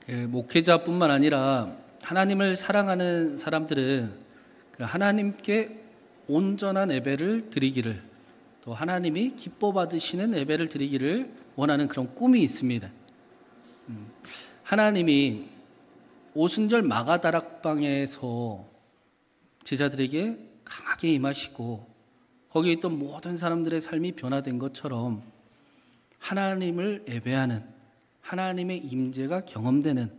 목회자뿐만 아니라 하나님을 사랑하는 사람들은 하나님께 온전한 예배를 드리기를, 또 하나님이 기뻐 받으시는 예배를 드리기를 원하는 그런 꿈이 있습니다. 하나님이 오순절 마가다락방에서 제자들에게 강하게 임하시고 거기에 있던 모든 사람들의 삶이 변화된 것처럼 하나님을 예배하는, 하나님의 임재가 경험되는,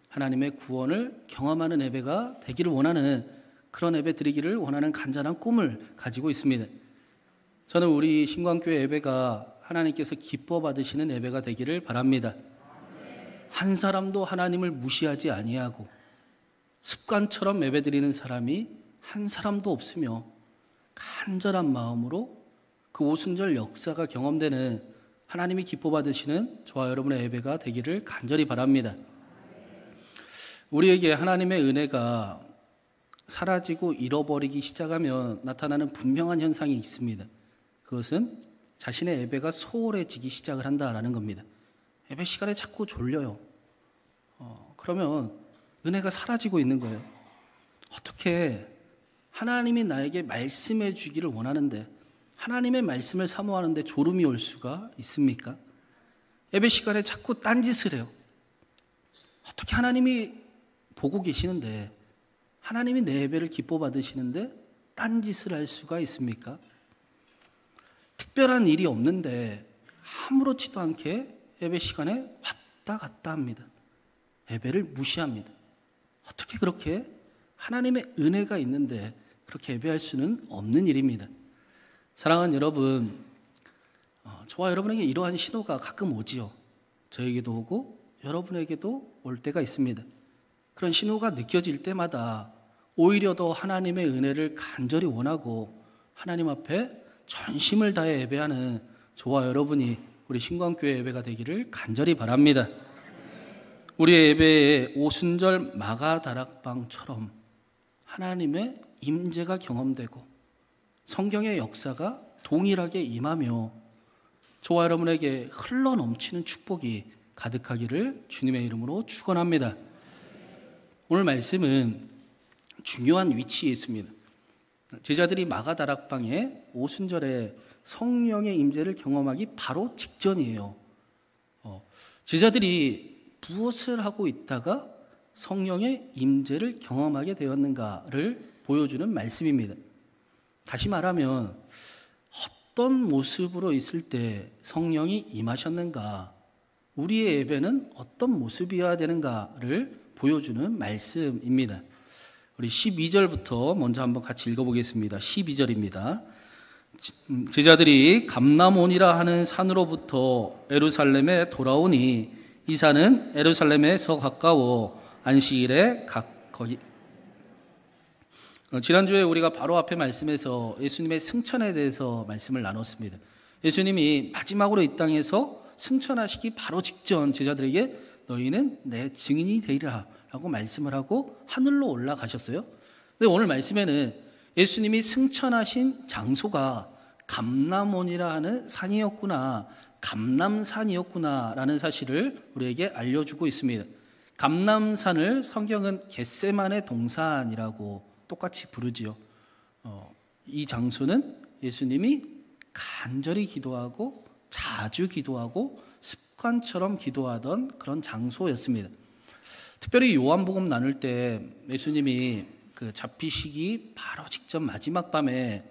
하나님의 구원을 경험하는 예배가 되기를 원하는, 그런 예배 드리기를 원하는 간절한 꿈을 가지고 있습니다. 저는 우리 신광교회 예배가 하나님께서 기뻐 받으시는 예배가 되기를 바랍니다. 한 사람도 하나님을 무시하지 아니하고 습관처럼 예배 드리는 사람이 한 사람도 없으며 간절한 마음으로 그 오순절 역사가 경험되는, 하나님이 기뻐 받으시는 저와 여러분의 예배가 되기를 간절히 바랍니다. 우리에게 하나님의 은혜가 사라지고 잃어버리기 시작하면 나타나는 분명한 현상이 있습니다. 그것은 자신의 예배가 소홀해지기 시작을 한다라는 겁니다. 예배 시간에 자꾸 졸려요. 그러면 은혜가 사라지고 있는 거예요. 어떻게 하나님이 나에게 말씀해 주기를 원하는데, 하나님의 말씀을 사모하는데 졸음이 올 수가 있습니까? 예배 시간에 자꾸 딴짓을 해요. 어떻게 하나님이 보고 계시는데, 하나님이 내 예배를 기뻐 받으시는데 딴짓을 할 수가 있습니까? 특별한 일이 없는데 아무렇지도 않게 예배 시간에 왔다 갔다 합니다. 예배를 무시합니다. 어떻게 그렇게 하나님의 은혜가 있는데 그렇게 예배할 수는 없는 일입니다. 사랑하는 여러분, 저와 여러분에게 이러한 신호가 가끔 오지요. 저에게도 오고 여러분에게도 올 때가 있습니다. 그런 신호가 느껴질 때마다 오히려 더 하나님의 은혜를 간절히 원하고 하나님 앞에 전심을 다해 예배하는 저와 여러분이 우리 신광교회 예배가 되기를 간절히 바랍니다. 우리의 예배에 오순절 마가다락방처럼 하나님의 임재가 경험되고 성경의 역사가 동일하게 임하며 저와 여러분에게 흘러넘치는 축복이 가득하기를 주님의 이름으로 축원합니다. 오늘 말씀은 중요한 위치에 있습니다. 제자들이 마가다락방에 오순절에 성령의 임재를 경험하기 바로 직전이에요. 제자들이 무엇을 하고 있다가 성령의 임재를 경험하게 되었는가를 보여주는 말씀입니다. 다시 말하면 어떤 모습으로 있을 때 성령이 임하셨는가, 우리의 예배는 어떤 모습이어야 되는가를 보여주는 말씀입니다. 우리 12절부터 먼저 한번 같이 읽어보겠습니다. 12절입니다. 제자들이 감람온이라 하는 산으로부터 예루살렘에 돌아오니 이 산은 예루살렘에서 가까워 안식일에 거기. 지난주에 우리가 바로 앞에 말씀에서 예수님의 승천에 대해서 말씀을 나눴습니다. 예수님이 마지막으로 이 땅에서 승천하시기 바로 직전 제자들에게 너희는 내 증인이 되리라 라고 말씀을 하고 하늘로 올라가셨어요. 근데 오늘 말씀에는 예수님이 승천하신 장소가 감람온이라 하는 산이었구나, 감람산이었구나 라는 사실을 우리에게 알려주고 있습니다. 감람산을 성경은 겟세마네 동산이라고 똑같이 부르지요. 이 장소는 예수님이 간절히 기도하고 자주 기도하고 습관처럼 기도하던 그런 장소였습니다. 특별히 요한복음 나눌 때 예수님이 그 잡히시기 바로 직전 마지막 밤에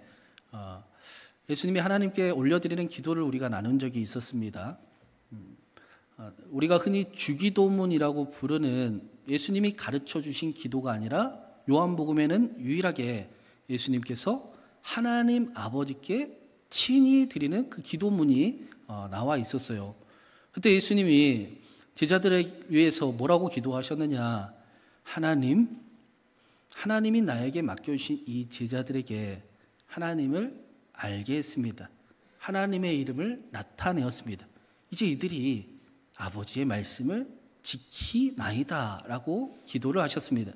예수님이 하나님께 올려드리는 기도를 우리가 나눈 적이 있었습니다. 우리가 흔히 주기도문이라고 부르는 예수님이 가르쳐 주신 기도가 아니라 요한복음에는 유일하게 예수님께서 하나님 아버지께 친히 드리는 그 기도문이 나와 있었어요. 그때 예수님이 제자들을 위해서 뭐라고 기도하셨느냐? 하나님이 나에게 맡겨주신 이 제자들에게 하나님을 알게 했습니다. 하나님의 이름을 나타내었습니다. 이제 이들이 아버지의 말씀을 지키나이다 라고 기도를 하셨습니다.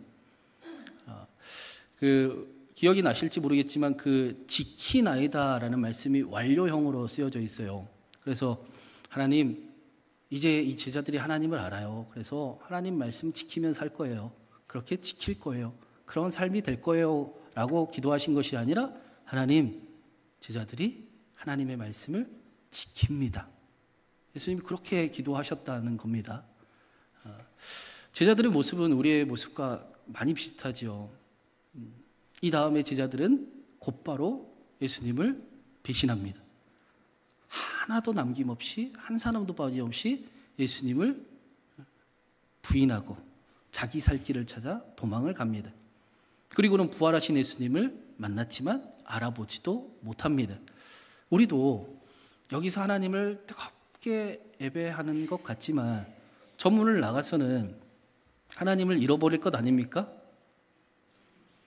기억이 나실지 모르겠지만 그 지키나이다 라는 말씀이 완료형으로 쓰여져 있어요. 그래서 하나님, 이제 이 제자들이 하나님을 알아요. 그래서 하나님 말씀 지키면 살 거예요. 그렇게 지킬 거예요. 그런 삶이 될 거예요. 라고 기도하신 것이 아니라 하나님, 제자들이 하나님의 말씀을 지킵니다. 예수님이 그렇게 기도하셨다는 겁니다. 제자들의 모습은 우리의 모습과 많이 비슷하지요. 이 다음에 제자들은 곧바로 예수님을 배신합니다. 하나도 남김없이, 한 사람도 빠짐없이 예수님을 부인하고 자기 살 길을 찾아 도망을 갑니다. 그리고는 부활하신 예수님을 만났지만 알아보지도 못합니다. 우리도 여기서 하나님을 뜨겁게 예배하는 것 같지만 저 문을 나가서는 하나님을 잃어버릴 것 아닙니까?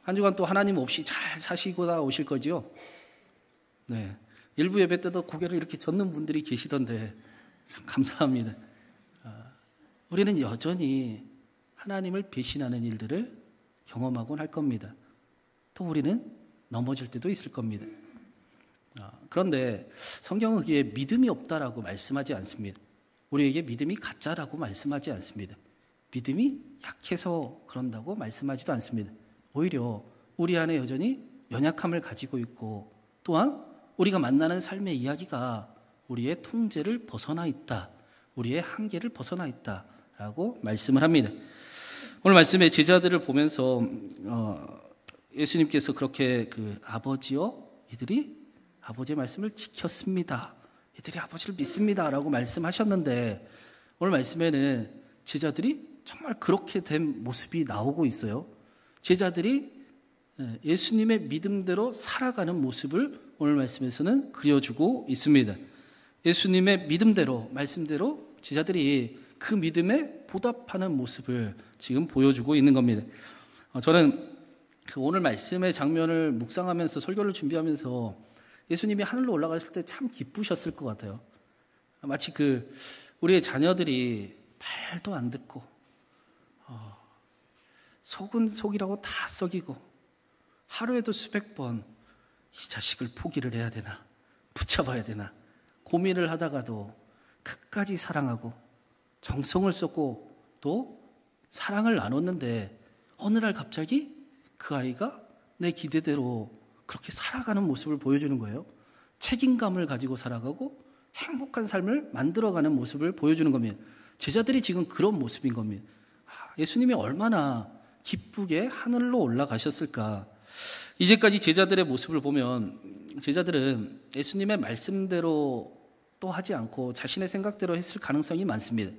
한 주간 또 하나님 없이 잘 사시고 나오실 거지요? 네. 일부 예배 때도 고개를 이렇게 젓는 분들이 계시던데 참 감사합니다. 우리는 여전히 하나님을 배신하는 일들을 경험하곤 할 겁니다. 또 우리는 넘어질 때도 있을 겁니다. 그런데 성경은 거기에 믿음이 없다라고 말씀하지 않습니다. 우리에게 믿음이 가짜라고 말씀하지 않습니다. 믿음이 약해서 그런다고 말씀하지도 않습니다. 오히려 우리 안에 여전히 연약함을 가지고 있고 또한 우리가 만나는 삶의 이야기가 우리의 통제를 벗어나 있다. 우리의 한계를 벗어나 있다라고 말씀을 합니다. 오늘 말씀에 제자들을 보면서 예수님께서 그렇게 아버지여 이들이 아버지의 말씀을 지켰습니다. 이들이 아버지를 믿습니다라고 말씀하셨는데 오늘 말씀에는 제자들이 정말 그렇게 된 모습이 나오고 있어요. 제자들이 예수님의 믿음대로 살아가는 모습을 오늘 말씀에서는 그려주고 있습니다. 예수님의 믿음대로, 말씀대로 제자들이 그 믿음에 보답하는 모습을 지금 보여주고 있는 겁니다. 저는 오늘 말씀의 장면을 묵상하면서 설교를 준비하면서 예수님이 하늘로 올라가실 때 참 기쁘셨을 것 같아요. 마치 우리의 자녀들이 말도 안 듣고 속은 속이라고 다 썩이고 하루에도 수백 번 이 자식을 포기를 해야 되나 붙잡아야 되나 고민을 하다가도 끝까지 사랑하고 정성을 쏟고 또 사랑을 나눴는데 어느 날 갑자기 그 아이가 내 기대대로 그렇게 살아가는 모습을 보여주는 거예요. 책임감을 가지고 살아가고 행복한 삶을 만들어가는 모습을 보여주는 겁니다. 제자들이 지금 그런 모습인 겁니다. 예수님이 얼마나 기쁘게 하늘로 올라가셨을까. 이제까지 제자들의 모습을 보면 제자들은 예수님의 말씀대로 또 하지 않고 자신의 생각대로 했을 가능성이 많습니다.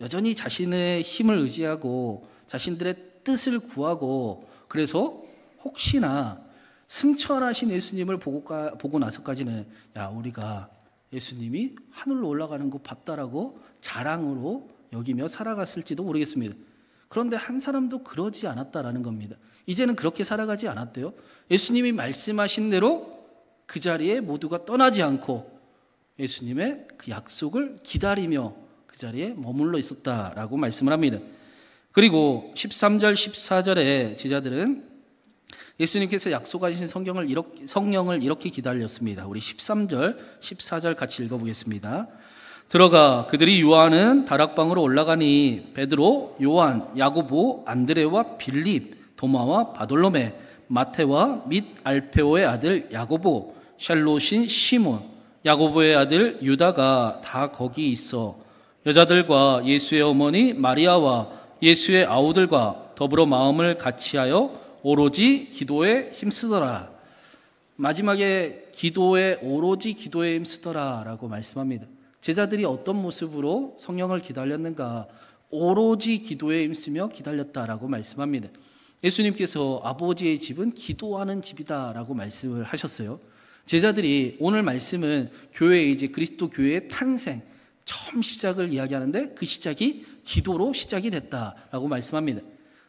여전히 자신의 힘을 의지하고 자신들의 뜻을 구하고 그래서 혹시나 승천하신 예수님을 보고 나서까지는 우리가 예수님이 하늘로 올라가는 거 봤다라고 자랑으로 여기며 살아갔을지도 모르겠습니다. 그런데 한 사람도 그러지 않았다라는 겁니다. 이제는 그렇게 살아가지 않았대요. 예수님이 말씀하신 대로 그 자리에 모두가 떠나지 않고 예수님의 그 약속을 기다리며 그 자리에 머물러 있었다라고 말씀을 합니다. 그리고 13절, 14절에 제자들은 예수님께서 약속하신 성령을 이렇게 기다렸습니다. 우리 13절, 14절 같이 읽어보겠습니다. 들어가 그들이 요한은 다락방으로 올라가니 베드로, 요한, 야고보, 안드레와 빌립, 도마와 바돌로메, 마테와 및 알페오의 아들 야고보, 샬롯인 시몬, 야고보의 아들 유다가 다 거기 있어 여자들과 예수의 어머니 마리아와 예수의 아우들과 더불어 마음을 같이하여 오로지 기도에 힘쓰더라. 마지막에 오로지 기도에 힘쓰더라라고 말씀합니다. 제자들이 어떤 모습으로 성령을 기다렸는가? 오로지 기도에 힘쓰며 기다렸다라고 말씀합니다. 예수님께서 아버지의 집은 기도하는 집이다라고 말씀을 하셨어요. 제자들이 오늘 말씀은 이제 그리스도 교회의 탄생, 처음 시작을 이야기하는데 그 시작이 기도로 시작이 됐다라고 말씀합니다.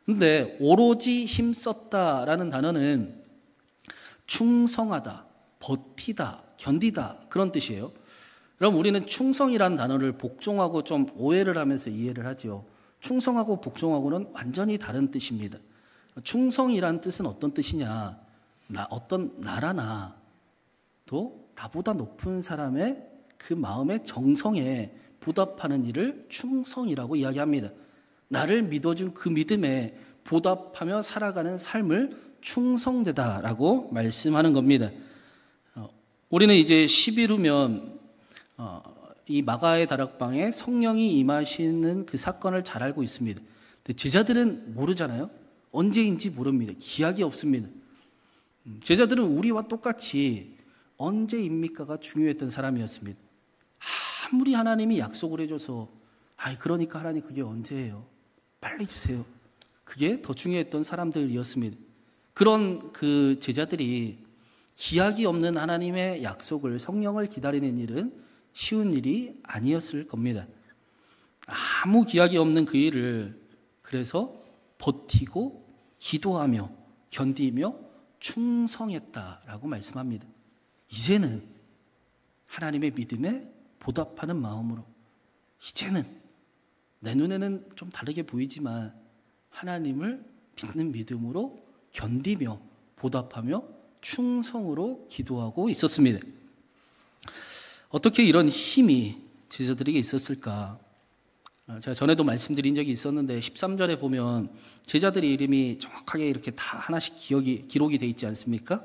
근데 오로지 힘썼다라는 단어는 충성하다, 버티다, 견디다 그런 뜻이에요. 그럼 우리는 충성이라는 단어를 복종하고 좀 오해를 하면서 이해를 하죠. 충성하고 복종하고는 완전히 다른 뜻입니다. 충성이라는 뜻은 어떤 뜻이냐? 어떤 나라나 또 나보다 높은 사람의 그 마음의 정성에 보답하는 일을 충성이라고 이야기합니다. 나를 믿어준 그 믿음에 보답하며 살아가는 삶을 충성되다라고 말씀하는 겁니다. 우리는 이제 10일 후면 이 마가의 다락방에 성령이 임하시는 그 사건을 잘 알고 있습니다. 근데 제자들은 모르잖아요. 언제인지 모릅니다. 기약이 없습니다. 제자들은 우리와 똑같이 언제입니까가 중요했던 사람이었습니다. 아무리 하나님이 약속을 해줘서 그러니까 하나님 그게 언제예요? 빨리 주세요. 그게 더 중요했던 사람들이었습니다. 그런 그 제자들이 기약이 없는 하나님의 약속을, 성령을 기다리는 일은 쉬운 일이 아니었을 겁니다. 아무 기약이 없는 그 일을 그래서 버티고 기도하며 견디며 충성했다라고 말씀합니다. 이제는 하나님의 믿음에 보답하는 마음으로, 이제는 내 눈에는 좀 다르게 보이지만 하나님을 믿는 믿음으로 견디며 보답하며 충성으로 기도하고 있었습니다. 어떻게 이런 힘이 제자들에게 있었을까? 제가 전에도 말씀드린 적이 있었는데 13절에 보면 제자들의 이름이 정확하게 이렇게 다 하나씩 기록이 돼 있지 않습니까?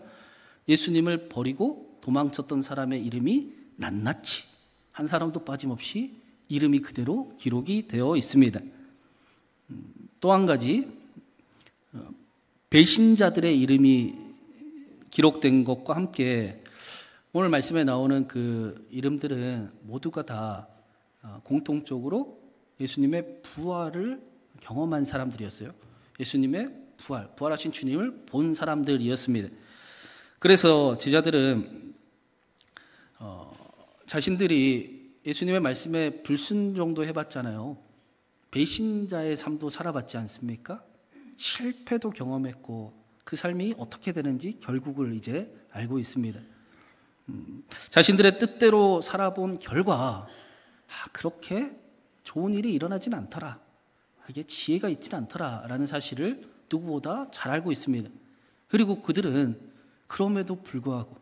예수님을 버리고 도망쳤던 사람의 이름이 낱낱이 한 사람도 빠짐없이 이름이 그대로 기록이 되어 있습니다. 또 한 가지, 배신자들의 이름이 기록된 것과 함께 오늘 말씀에 나오는 그 이름들은 모두가 다 공통적으로 예수님의 부활을 경험한 사람들이었어요. 예수님의 부활하신 주님을 본 사람들이었습니다. 그래서 제자들은 자신들이 예수님의 말씀에 불순종도 해봤잖아요. 배신자의 삶도 살아봤지 않습니까? 실패도 경험했고 그 삶이 어떻게 되는지 결국을 이제 알고 있습니다. 자신들의 뜻대로 살아본 결과 그렇게 좋은 일이 일어나진 않더라. 그게 지혜가 있진 않더라라는 사실을 누구보다 잘 알고 있습니다. 그리고 그들은 그럼에도 불구하고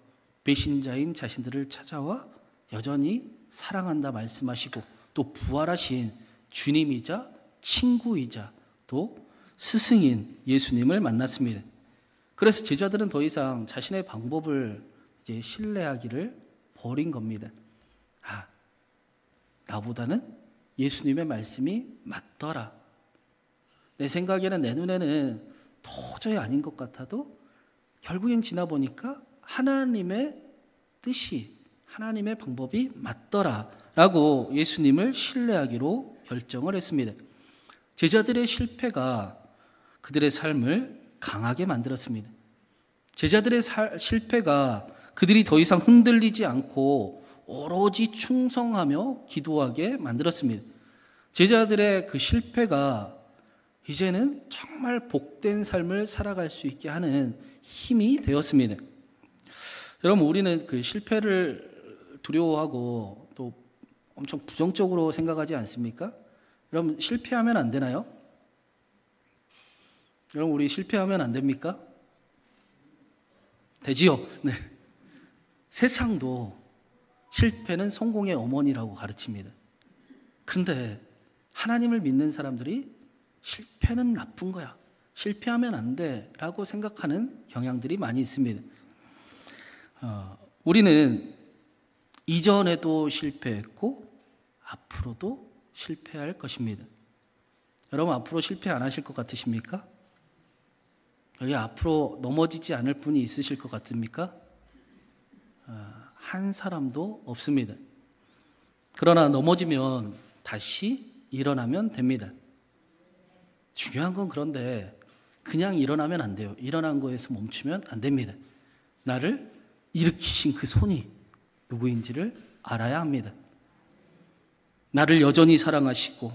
배신자인 자신들을 찾아와 여전히 사랑한다 말씀하시고 또 부활하신 주님이자 친구이자 또 스승인 예수님을 만났습니다. 그래서 제자들은 더 이상 자신의 방법을 이제 신뢰하기를 버린 겁니다. 나보다는 예수님의 말씀이 맞더라. 내 생각에는, 내 눈에는 도저히 아닌 것 같아도 결국엔 지나보니까 하나님의 뜻이, 하나님의 방법이 맞더라 라고 예수님을 신뢰하기로 결정을 했습니다. 제자들의 실패가 그들의 삶을 강하게 만들었습니다. 제자들의 실패가 그들이 더 이상 흔들리지 않고 오로지 충성하며 기도하게 만들었습니다. 제자들의 그 실패가 이제는 정말 복된 삶을 살아갈 수 있게 하는 힘이 되었습니다. 여러분, 우리는 그 실패를 두려워하고 또 엄청 부정적으로 생각하지 않습니까? 여러분, 실패하면 안 되나요? 여러분, 우리 실패하면 안 됩니까? 되지요? 네. 세상도 실패는 성공의 어머니라고 가르칩니다. 근데 하나님을 믿는 사람들이 실패는 나쁜 거야, 실패하면 안 돼 라고 생각하는 경향들이 많이 있습니다. 우리는 이전에도 실패했고 앞으로도 실패할 것입니다. 여러분, 앞으로 실패 안 하실 것 같으십니까? 여기 앞으로 넘어지지 않을 분이 있으실 것 같습니까? 한 사람도 없습니다. 그러나 넘어지면 다시 일어나면 됩니다. 중요한 건 그런데 그냥 일어나면 안 돼요. 일어난 거에서 멈추면 안 됩니다. 나를 일으키신 그 손이 누구인지를 알아야 합니다. 나를 여전히 사랑하시고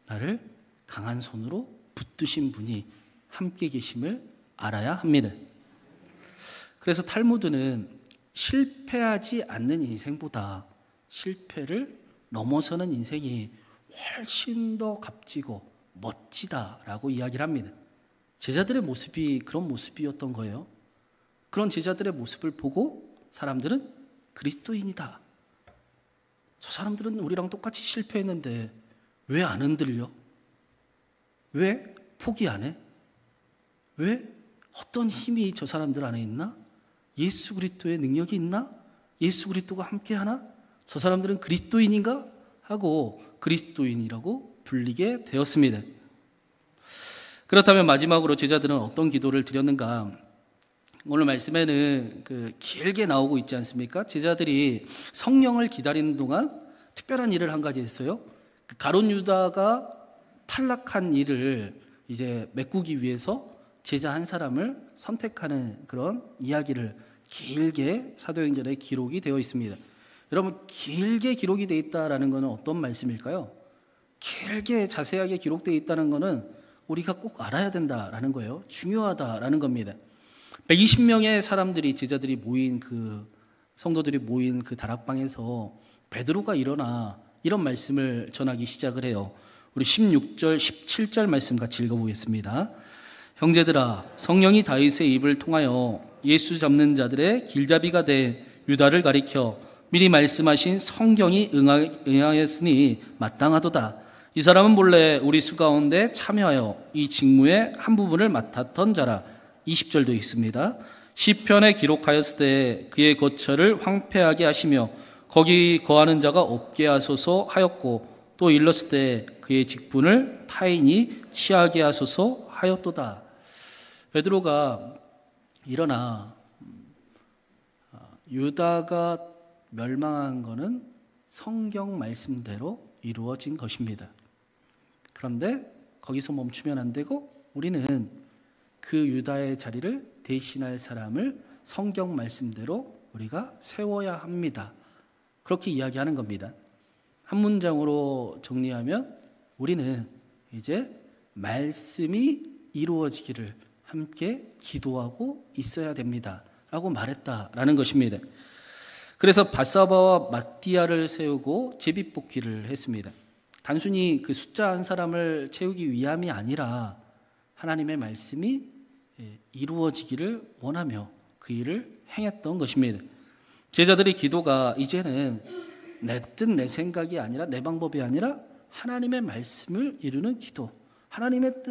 나를 강한 손으로 붙드신 분이 함께 계심을 알아야 합니다. 그래서 탈무드는 실패하지 않는 인생보다 실패를 넘어서는 인생이 훨씬 더 값지고 멋지다라고 이야기를 합니다. 제자들의 모습이 그런 모습이었던 거예요. 그런 제자들의 모습을 보고 사람들은 그리스도인이다, 저 사람들은 우리랑 똑같이 실패했는데 왜 안 흔들려? 왜 포기 안 해? 왜 어떤 힘이 저 사람들 안에 있나? 예수 그리스도의 능력이 있나? 예수 그리스도가 함께하나? 저 사람들은 그리스도인인가? 하고 그리스도인이라고 불리게 되었습니다. 그렇다면 마지막으로 제자들은 어떤 기도를 드렸는가? 오늘 말씀에는 길게 나오고 있지 않습니까? 제자들이 성령을 기다리는 동안 특별한 일을 한 가지 했어요. 가룟 유다가 탈락한 일을 이제 메꾸기 위해서 제자 한 사람을 선택하는 그런 이야기를 길게 사도행전에 기록이 되어 있습니다. 여러분, 길게 기록이 되어 있다는 것은 어떤 말씀일까요? 길게 자세하게 기록되어 있다는 것은 우리가 꼭 알아야 된다라는 거예요. 중요하다라는 겁니다. 120명의 사람들이, 제자들이 모인 성도들이 모인 그 다락방에서 베드로가 일어나 이런 말씀을 전하기 시작을 해요. 우리 16절, 17절 말씀 같이 읽어보겠습니다. 형제들아, 성령이 다윗의 입을 통하여 예수 잡는 자들의 길잡이가 돼 유다를 가리켜 미리 말씀하신 성경이 응하였으니 마땅하도다. 이 사람은 본래 우리 수 가운데 참여하여 이 직무의 한 부분을 맡았던 자라. 20절도 있습니다. 시편에 기록하였을 때 그의 거처를 황폐하게 하시며 거기 거하는 자가 없게 하소서 하였고 또 일렀을 때 그의 직분을 타인이 취하게 하소서 하였도다. 베드로가 일어나 유다가 멸망한 것은 성경 말씀대로 이루어진 것입니다. 그런데 거기서 멈추면 안 되고 우리는 그 유다의 자리를 대신할 사람을 성경 말씀대로 우리가 세워야 합니다. 그렇게 이야기하는 겁니다. 한 문장으로 정리하면 우리는 이제 말씀이 이루어지기를 함께 기도하고 있어야 됩니다. 라고 말했다라는 것입니다. 그래서 바사바와 마띠아를 세우고 제비뽑기를 했습니다. 단순히 그 숫자 한 사람을 채우기 위함이 아니라 하나님의 말씀이 이루어지기를 원하며 그 일을 행했던 것입니다. 제자들의 기도가 이제는 내 뜻, 내 생각이 아니라 내 방법이 아니라 하나님의 말씀을 이루는 기도, 하나님의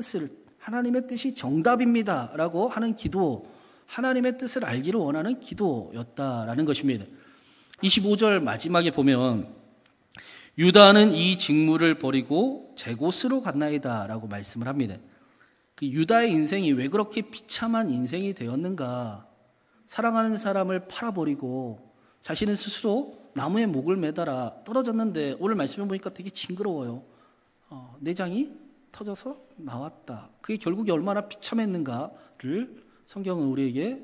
뜻이 정답입니다 라고 하는 기도, 하나님의 뜻을 알기를 원하는 기도였다라는 것입니다. 25절 마지막에 보면 유다는 이 직무를 버리고 제 곳으로 갔나이다 라고 말씀을 합니다. 그 유다의 인생이 왜 그렇게 비참한 인생이 되었는가? 사랑하는 사람을 팔아버리고 자신은 스스로 나무에 목을 매달아 떨어졌는데 오늘 말씀해 보니까 되게 징그러워요. 내장이 터져서 나왔다. 그게 결국에 얼마나 비참했는가를 성경은 우리에게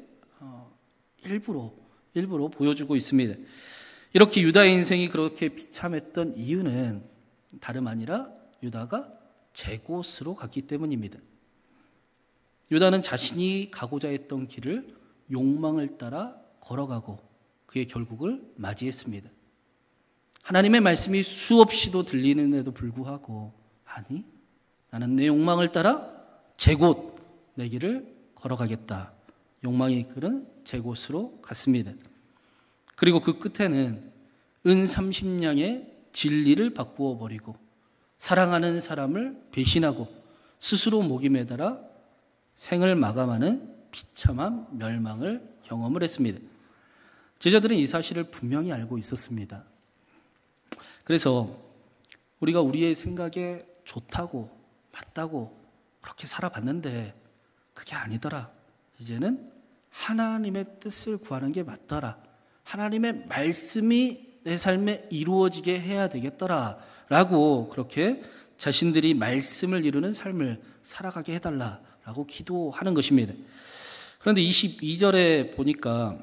일부러 보여주고 있습니다. 이렇게 유다의 인생이 그렇게 비참했던 이유는 다름 아니라 유다가 제 곳으로 갔기 때문입니다. 유다는 자신이 가고자 했던 길을 욕망을 따라 걸어가고 그의 결국을 맞이했습니다. 하나님의 말씀이 수없이도 들리는데도 불구하고 아니, 나는 내 욕망을 따라 제 곳, 내 길을 걸어가겠다. 욕망이 이끄는 제 곳으로 갔습니다. 그리고 그 끝에는 은 30냥의 진리를 바꾸어 버리고 사랑하는 사람을 배신하고 스스로 목이 매달아 생을 마감하는 비참한 멸망을 경험을 했습니다. 제자들은 이 사실을 분명히 알고 있었습니다. 그래서 우리가 우리의 생각에 좋다고 맞다고 그렇게 살아봤는데 그게 아니더라. 이제는 하나님의 뜻을 구하는 게 맞더라. 하나님의 말씀이 내 삶에 이루어지게 해야 되겠더라 라고 그렇게 자신들이 말씀을 이루는 삶을 살아가게 해달라라고 기도하는 것입니다. 그런데 22절에 보니까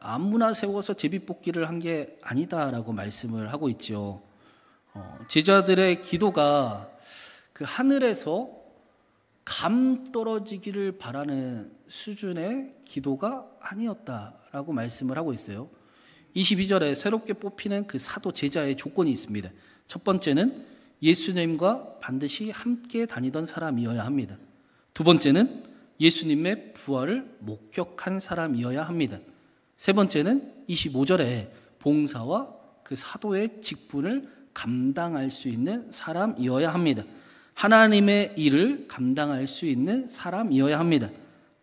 아무나 세워서 제비뽑기를 한 게 아니다라고 말씀을 하고 있죠. 제자들의 기도가 그 하늘에서 감 떨어지기를 바라는 수준의 기도가 아니었다라고 말씀을 하고 있어요. 22절에 새롭게 뽑히는 그 사도 제자의 조건이 있습니다. 첫 번째는 예수님과 반드시 함께 다니던 사람이어야 합니다. 두 번째는 예수님의 부활을 목격한 사람이어야 합니다. 세 번째는 25절에 봉사와 그 사도의 직분을 감당할 수 있는 사람이어야 합니다. 하나님의 일을 감당할 수 있는 사람이어야 합니다.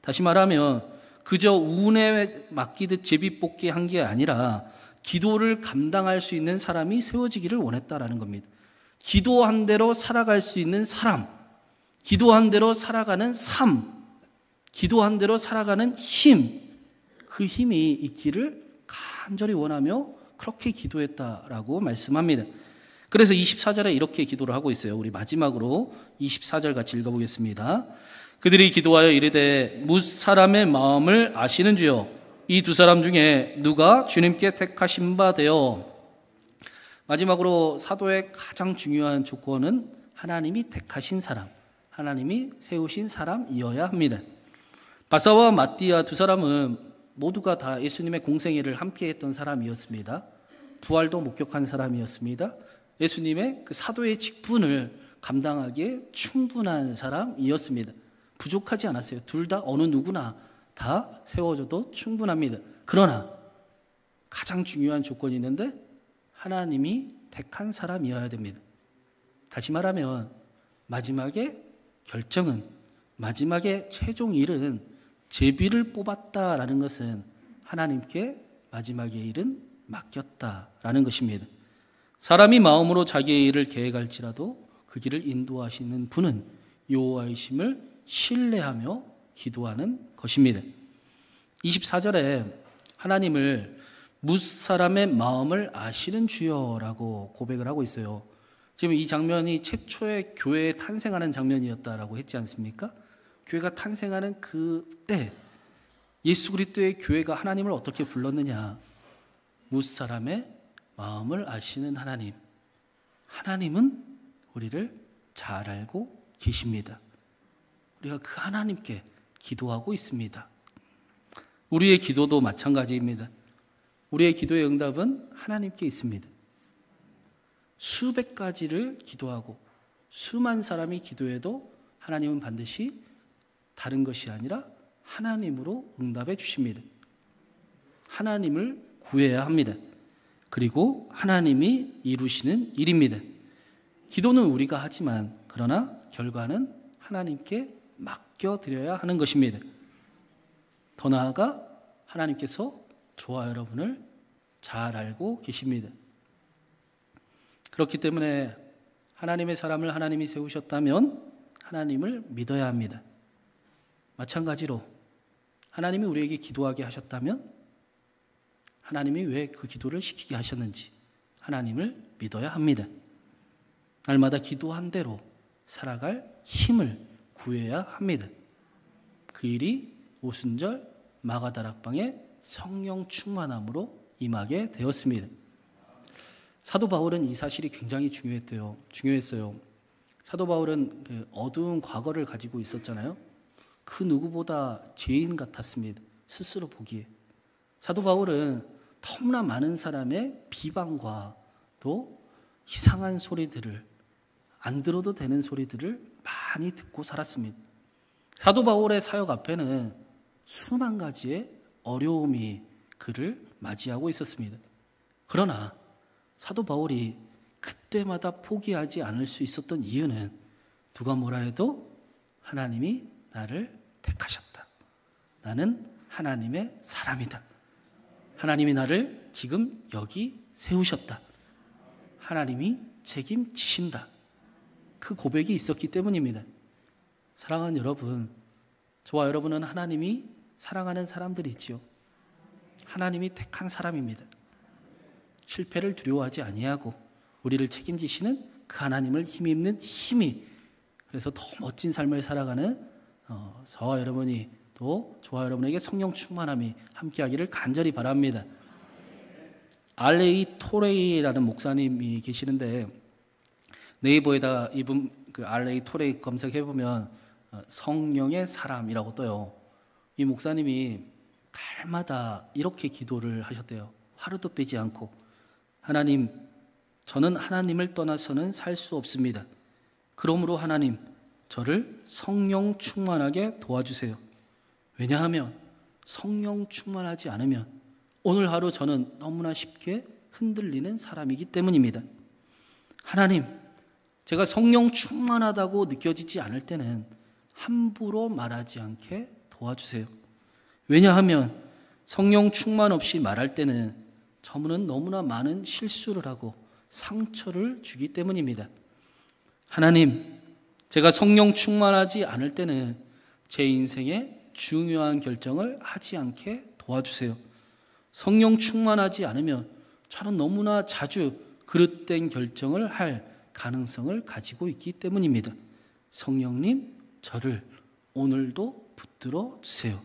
다시 말하면 그저 운에 맡기듯 제비뽑기 한 게 아니라 기도를 감당할 수 있는 사람이 세워지기를 원했다라는 겁니다. 기도한 대로 살아갈 수 있는 사람, 기도한 대로 살아가는 삶, 기도한 대로 살아가는 힘, 그 힘이 있기를 간절히 원하며 그렇게 기도했다라고 말씀합니다. 그래서 24절에 이렇게 기도를 하고 있어요. 우리 마지막으로 24절 같이 읽어보겠습니다. 그들이 기도하여 이르되 뭇 사람의 마음을 아시는 주여, 이 두 사람 중에 누가 주님께 택하신 바 되어. 마지막으로 사도의 가장 중요한 조건은 하나님이 택하신 사람, 하나님이 세우신 사람이어야 합니다. 바사와 마띠아 두 사람은 모두가 다 예수님의 공생애를 함께했던 사람이었습니다. 부활도 목격한 사람이었습니다. 예수님의 그 사도의 직분을 감당하기에 충분한 사람이었습니다. 부족하지 않았어요. 둘 다 어느 누구나 다 세워져도 충분합니다. 그러나 가장 중요한 조건이 있는데 하나님이 택한 사람이어야 됩니다. 다시 말하면 마지막에 결정은, 마지막에 최종 일은 제비를 뽑았다라는 것은 하나님께 마지막의 일은 맡겼다라는 것입니다. 사람이 마음으로 자기의 일을 계획할지라도 그 길을 인도하시는 분은 여호와이심을 신뢰하며 기도하는 것입니다. 24절에 하나님을 뭇 사람의 마음을 아시는 주여라고 고백을 하고 있어요. 지금 이 장면이 최초의 교회에 탄생하는 장면이었다라고 했지 않습니까? 교회가 탄생하는 그때 예수 그리스도의 교회가 하나님을 어떻게 불렀느냐? 뭇 사람의 마음을 아시는 하나님. 하나님은 우리를 잘 알고 계십니다. 우리가 그 하나님께 기도하고 있습니다. 우리의 기도도 마찬가지입니다. 우리의 기도의 응답은 하나님께 있습니다. 수백 가지를 기도하고 수만 사람이 기도해도 하나님은 반드시 다른 것이 아니라 하나님으로 응답해 주십니다. 하나님을 구해야 합니다. 그리고 하나님이 이루시는 일입니다. 기도는 우리가 하지만 그러나 결과는 하나님께 맡겨드려야 하는 것입니다. 더 나아가 하나님께서 저와 여러분을 잘 알고 계십니다. 그렇기 때문에 하나님의 사람을 하나님이 세우셨다면 하나님을 믿어야 합니다. 마찬가지로 하나님이 우리에게 기도하게 하셨다면 하나님이 왜 그 기도를 시키게 하셨는지 하나님을 믿어야 합니다. 날마다 기도한 대로 살아갈 힘을 구해야 합니다. 그 일이 오순절 마가다락방의 성령 충만함으로 임하게 되었습니다. 사도 바울은 이 사실이 굉장히 중요했어요. 사도 바울은 그 어두운 과거를 가지고 있었잖아요. 그 누구보다 죄인 같았습니다. 스스로 보기에. 사도 바울은 너무나 많은 사람의 비방과 또 이상한 소리들을, 안 들어도 되는 소리들을 많이 듣고 살았습니다. 사도 바울의 사역 앞에는 수만 가지의 어려움이 그를 맞이하고 있었습니다. 그러나 사도 바울이 그때마다 포기하지 않을 수 있었던 이유는 누가 뭐라 해도 하나님이 나를 택하셨다. 나는 하나님의 사람이다. 하나님이 나를 지금 여기 세우셨다. 하나님이 책임지신다. 그 고백이 있었기 때문입니다. 사랑하는 여러분, 저와 여러분은 하나님이 사랑하는 사람들이지요. 하나님이 택한 사람입니다. 실패를 두려워하지 아니하고 우리를 책임지시는 그 하나님을 힘입는 힘이, 그래서 더 멋진 삶을 살아가는 저와 여러분이, 또 저와 여러분에게 성령 충만함이 함께하기를 간절히 바랍니다. R.A. 토레이라는 목사님이 계시는데 네이버에다 이분 그 R.A. 토레이 검색해 보면 성령의 사람이라고 떠요. 이 목사님이 날마다 이렇게 기도를 하셨대요. 하루도 빼지 않고, 하나님, 저는 하나님을 떠나서는 살 수 없습니다. 그러므로 하나님, 저를 성령 충만하게 도와주세요. 왜냐하면 성령 충만하지 않으면 오늘 하루 저는 너무나 쉽게 흔들리는 사람이기 때문입니다. 하나님, 제가 성령 충만하다고 느껴지지 않을 때는 함부로 말하지 않게 도와주세요. 왜냐하면 성령 충만 없이 말할 때는 저는 너무나 많은 실수를 하고 상처를 주기 때문입니다. 하나님, 제가 성령 충만하지 않을 때는 제 인생에 중요한 결정을 하지 않게 도와주세요. 성령 충만하지 않으면 저는 너무나 자주 그릇된 결정을 할 가능성을 가지고 있기 때문입니다. 성령님, 저를 오늘도 붙들어 주세요.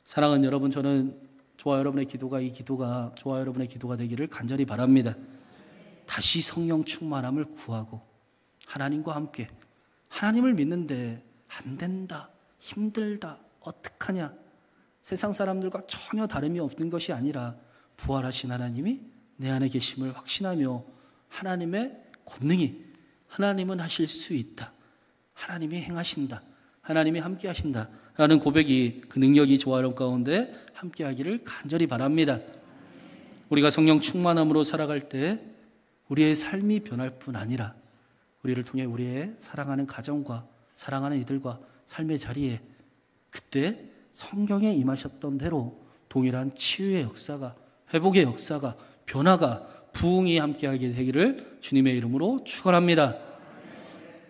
사랑하는 여러분, 저는 저와 여러분의 기도가 저와 여러분의 기도가 되기를 간절히 바랍니다. 다시 성령 충만함을 구하고 하나님과 함께, 하나님을 믿는데 안 된다, 힘들다, 어떡하냐, 세상 사람들과 전혀 다름이 없는 것이 아니라 부활하신 하나님이 내 안에 계심을 확신하며 하나님의 권능이, 하나님은 하실 수 있다, 하나님이 행하신다, 하나님이 함께 하신다 라는 고백이, 그 능력이 저와 여러분 가운데 함께 하기를 간절히 바랍니다. 우리가 성령 충만함으로 살아갈 때 우리의 삶이 변할 뿐 아니라 우리를 통해 우리의 사랑하는 가정과 사랑하는 이들과 삶의 자리에 그때 성경에 임하셨던 대로 동일한 치유의 역사가, 회복의 역사가, 변화가, 부흥이 함께하게 되기를 주님의 이름으로 축원합니다.